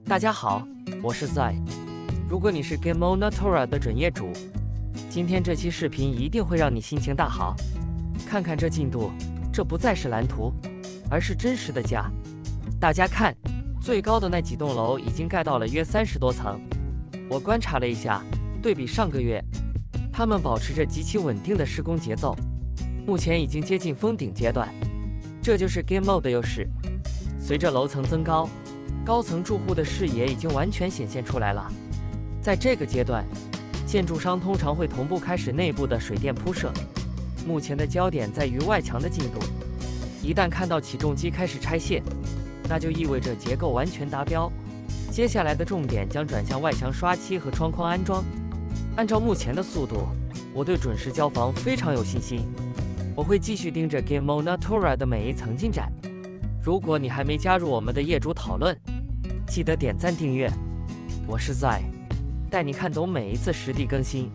大家好，我是 Zai。如果你是 Ghim Natura 的准业主，今天这期视频一定会让你心情大好。看看这进度，这不再是蓝图，而是真实的家。大家看，最高的那几栋楼已经盖到了约30多层。我观察了一下，对比上个月，他们保持着极其稳定的施工节奏，目前已经接近封顶阶段。这就是 Ghim 的优势。随着楼层增高，高层住户的视野已经完全显现出来了。在这个阶段，建筑商通常会同步开始内部的水电铺设。目前的焦点在于外墙的进度。一旦看到起重机开始拆卸，那就意味着结构完全达标。接下来的重点将转向外墙刷漆和窗框安装。按照目前的速度，我对准时交房非常有信心。我会继续盯着 Ghim Natura 的每一层进展。如果你还没加入我们的业主讨论，记得点赞订阅。我是 Zai，带你看懂每一次实地更新。